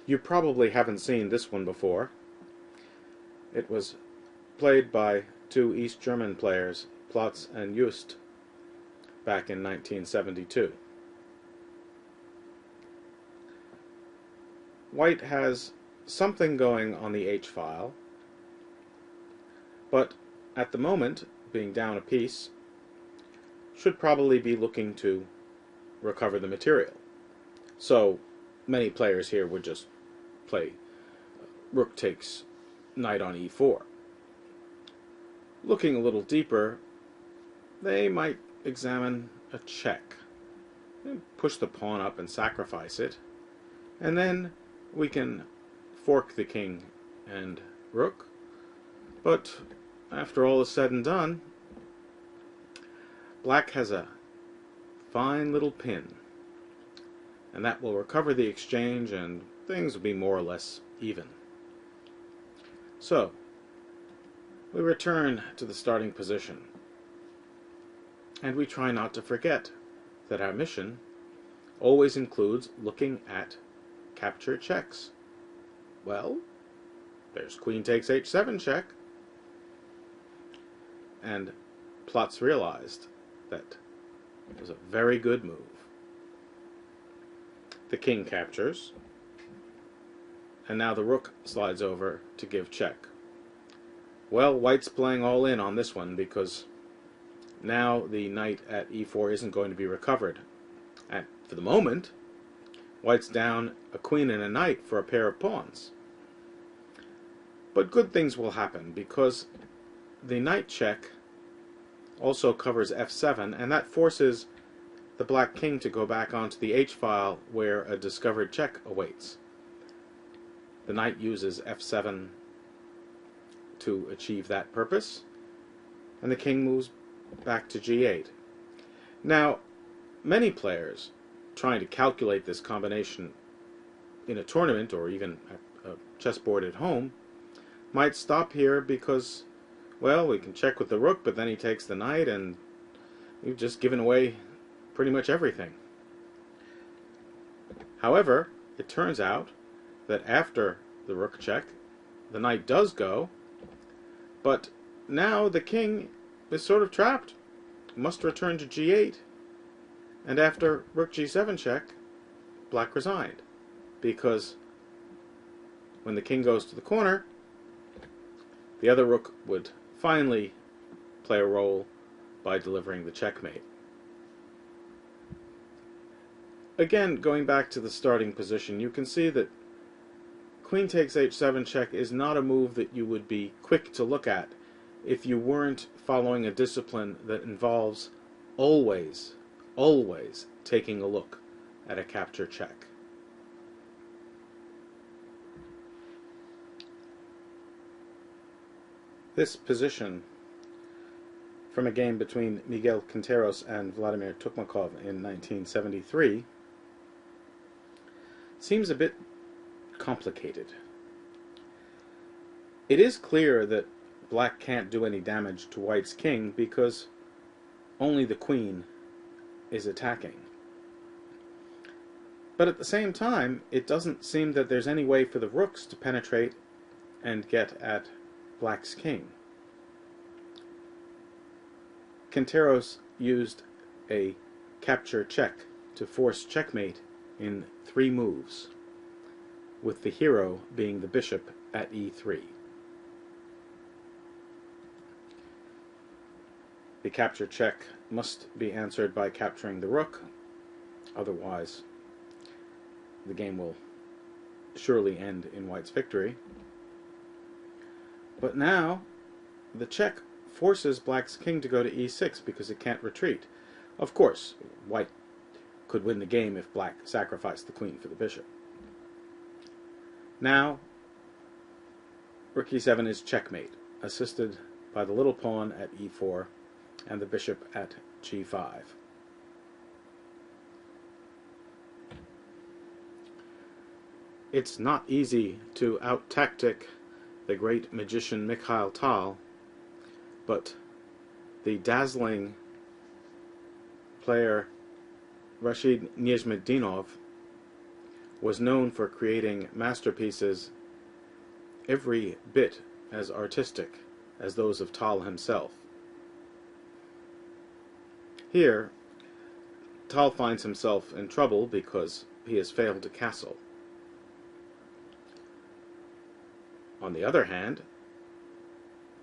You probably haven't seen this one before. It was played by two East German players, Plotz and Just, back in 1972. White has something going on the H-file, but at the moment, being down a piece, should probably be looking to recover the material. So many players here would just play rook takes knight on e4. Looking a little deeper, they might examine a check. Push the pawn up and sacrifice it, and then we can fork the king and rook. But after all is said and done, black has a fine little pin, and that will recover the exchange and things will be more or less even. So, we return to the starting position, and we try not to forget that our mission always includes looking at capture checks. Well, there's queen takes h7 check, and Plotz realized that it was a very good move. The king captures, and now the rook slides over to give check. Well, white's playing all in on this one because now the knight at e4 isn't going to be recovered. And for the moment, white's down a queen and a knight for a pair of pawns. But good things will happen because the knight check also covers f7, and that forces the black king to go back onto the h-file where a discovered check awaits. The knight uses f7 to achieve that purpose, and the king moves back to g8. Now, many players trying to calculate this combination in a tournament or even at a chessboard at home might stop here because, well, we can check with the rook, but then he takes the knight and we've just given away pretty much everything. However, it turns out that after the rook check, the knight does go, but now the king is sort of trapped, must return to g8, and after rook g7 check, black resigned, because when the king goes to the corner, the other rook would finally play a role by delivering the checkmate. Again, going back to the starting position, you can see that queen takes h7 check is not a move that you would be quick to look at if you weren't following a discipline that involves always taking a look at a capture check. This position from a game between Miguel Quinteros and Vladimir Tukmakov in 1973 seems a bit complicated. It is clear that black can't do any damage to white's king because only the queen is attacking. But at the same time, it doesn't seem that there's any way for the rooks to penetrate and get at black's king. Quinteros used a capture check to force checkmate in 3 moves, with the hero being the bishop at e3. The capture check must be answered by capturing the rook, otherwise the game will surely end in white's victory. But now the check forces black's king to go to e6 because it can't retreat. Of course, white could win the game if black sacrificed the queen for the bishop. Now, rook e7 is checkmate, assisted by the little pawn at e4 and the bishop at g5. It's not easy to out-tactic the great magician Mikhail Tal, but the dazzling player Rashid Nizamedinov was known for creating masterpieces every bit as artistic as those of Tal himself. Here, Tal finds himself in trouble because he has failed a castle. On the other hand,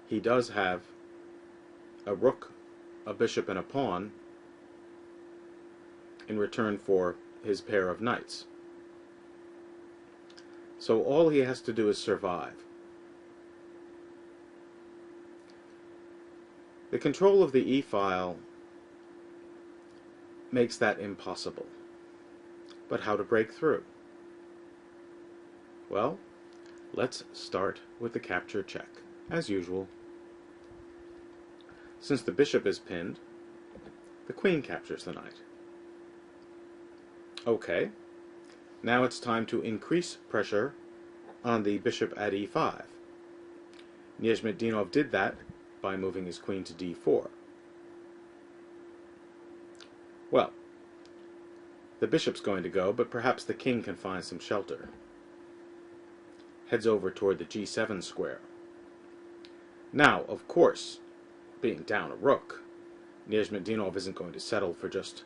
he does have a rook, a bishop, and a pawn in return for his pair of knights. So all he has to do is survive. The control of the e-file makes that impossible. But how to break through? Well, let's start with the capture check, as usual. Since the bishop is pinned, the queen captures the knight. Okay, now it's time to increase pressure on the bishop at e5. Nizhmetdinov did that by moving his queen to d4. Well, the bishop's going to go, but perhaps the king can find some shelter. Heads over toward the g7 square. Now, of course, being down a rook, Nizhmetdinov isn't going to settle for just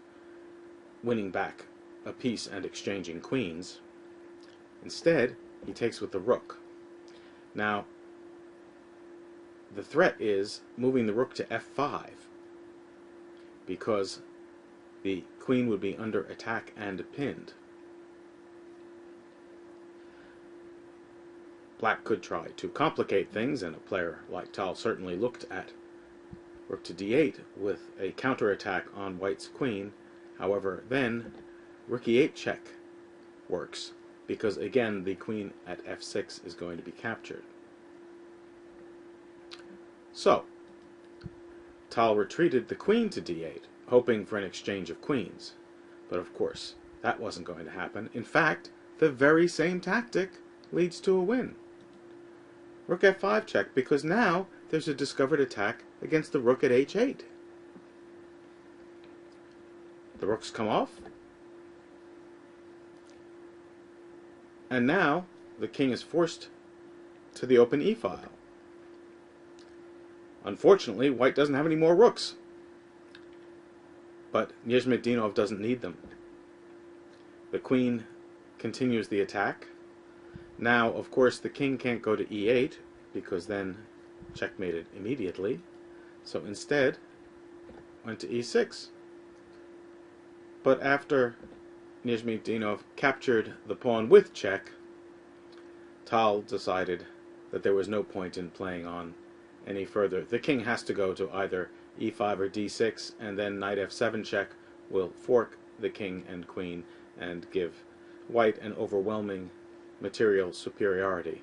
winning back a piece and exchanging queens. Instead, he takes with the rook. Now, the threat is moving the rook to f5, because the queen would be under attack and pinned. Black could try to complicate things, and a player like Tal certainly looked at rook to d8 with a counterattack on white's queen. However, then rook e8 check works, because again the queen at f6 is going to be captured. So, Tal retreated the queen to d8, hoping for an exchange of queens. But of course, that wasn't going to happen. In fact, the very same tactic leads to a win. Rook f5 check, because now there's a discovered attack against the rook at h8. The rooks come off, and now the king is forced to the open e-file. Unfortunately, white doesn't have any more rooks, but Nizhmetdinov doesn't need them. The queen continues the attack. Now, of course, the king can't go to e8, because then checkmated immediately. So instead, went to e6. But after Nizhmetdinov captured the pawn with check, Tal decided that there was no point in playing on any further. The king has to go to either e5 or d6, and then knight f7 check will fork the king and queen and give white an overwhelming material superiority.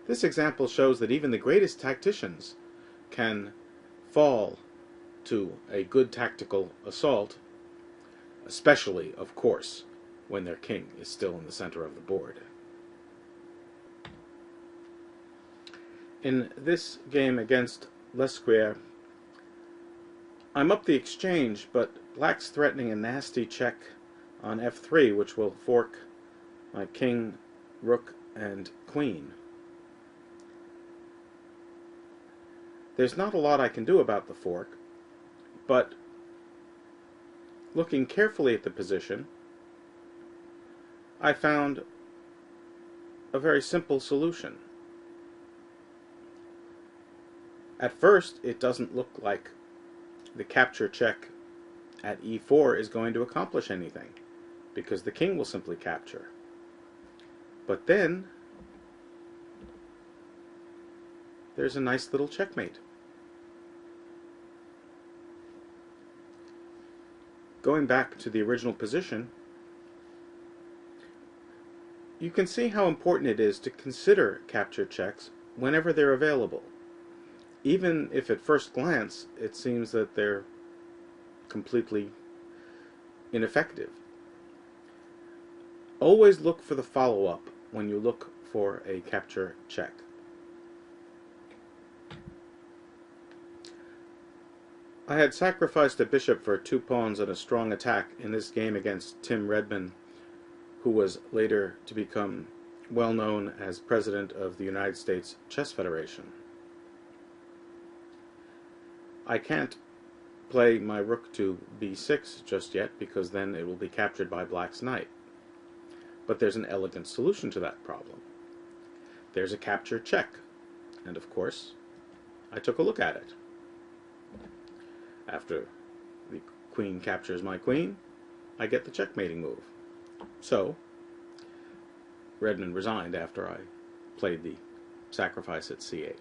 This example shows that even the greatest tacticians can fall to a good tactical assault, especially, of course, when their king is still in the center of the board. In this game against Lesquier, I'm up the exchange, but black's threatening a nasty check on f3, which will fork my king, rook, and queen. There's not a lot I can do about the fork, but looking carefully at the position, I found a very simple solution. At first, it doesn't look like the capture check at e4 is going to accomplish anything, because the king will simply capture. But then, there's a nice little checkmate. Going back to the original position, you can see how important it is to consider capture checks whenever they're available. Even if at first glance it seems that they're completely ineffective. Always look for the follow-up when you look for a capture check. I had sacrificed a bishop for 2 pawns and a strong attack in this game against Tim Redman, who was later to become well known as president of the United States Chess Federation. I can't play my rook to b6 just yet, because then it will be captured by black's knight. But there's an elegant solution to that problem. There's a capture check, and of course, I took a look at it. After the queen captures my queen, I get the checkmating move. So, Redmond resigned after I played the sacrifice at c8.